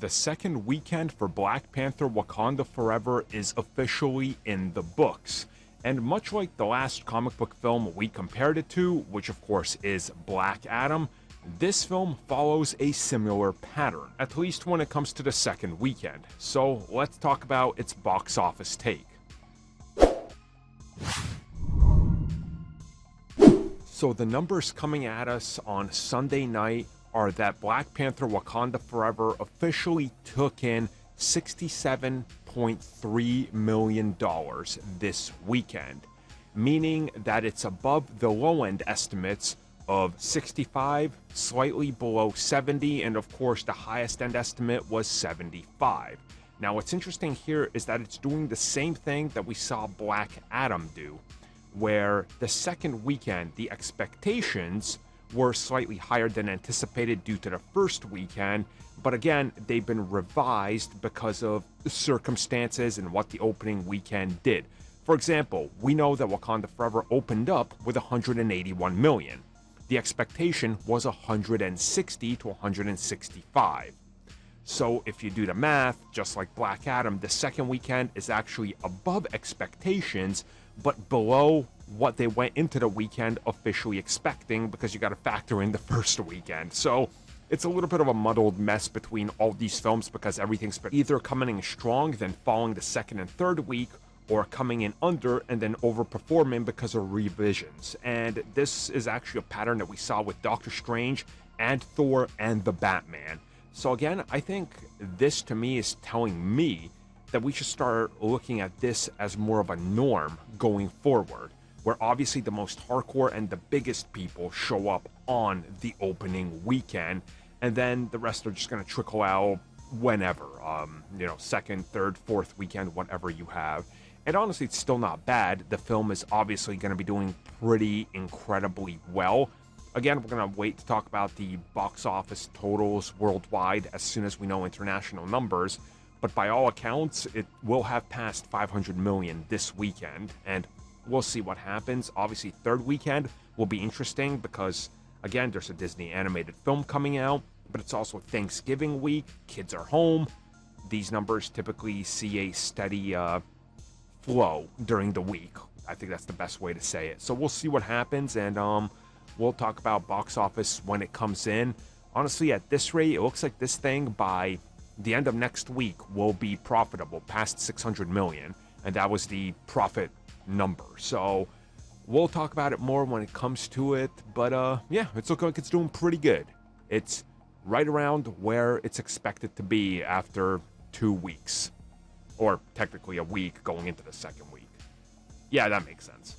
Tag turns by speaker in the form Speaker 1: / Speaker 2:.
Speaker 1: The second weekend for Black Panther Wakanda Forever is officially in the books. And much like the last comic book film we compared it to, which of course is Black Adam, this film follows a similar pattern, at least when it comes to the second weekend. So let's talk about its box office take. So the numbers coming at us on Sunday night are that Black Panther Wakanda Forever officially took in $67.3 million this weekend, meaning that it's above the low-end estimates of 65, slightly below 70, and of course the highest-end estimate was 75. Now what's interesting here is that it's doing the same thing that we saw Black Adam do, where the second weekend, the expectations were slightly higher than anticipated due to the first weekend, but again, they've been revised because of circumstances and what the opening weekend did. For example, we know that Wakanda Forever opened up with 181 million. The expectation was 160 to 165. So if you do the math, just like Black Adam, the second weekend is actually above expectations, but below what they went into the weekend officially expecting, because you got to factor in the first weekend. So it's a little bit of a muddled mess between all these films, because everything's either coming in strong, then falling the second and third week, or coming in under and then overperforming because of revisions. And this is actually a pattern that we saw with Doctor Strange and Thor and the Batman. So again, I think this to me is telling me that we should start looking at this as more of a norm going forward, where obviously the most hardcore and the biggest people show up on the opening weekend, and then the rest are just going to trickle out whenever, second, third, fourth weekend, whatever you have. And honestly, it's still not bad. The film is obviously going to be doing pretty incredibly well. Again, we're going to wait to talk about the box office totals worldwide as soon as we know international numbers. But by all accounts, it will have passed 500 million this weekend, and we'll see what happens. Obviously, third weekend will be interesting because, again, there's a Disney animated film coming out, but it's also Thanksgiving week. Kids are home. These numbers typically see a steady flow during the week. I think that's the best way to say it. So we'll see what happens, and we'll talk about box office when it comes in. Honestly, at this rate, it looks like this thing by the end of next week will be profitable, past 600 million, and that was the profit number. So we'll talk about it more when it comes to it, but yeah, it's looking like it's doing pretty good. It's right around where it's expected to be after 2 weeks, or technically a week going into the second week. Yeah, that makes sense.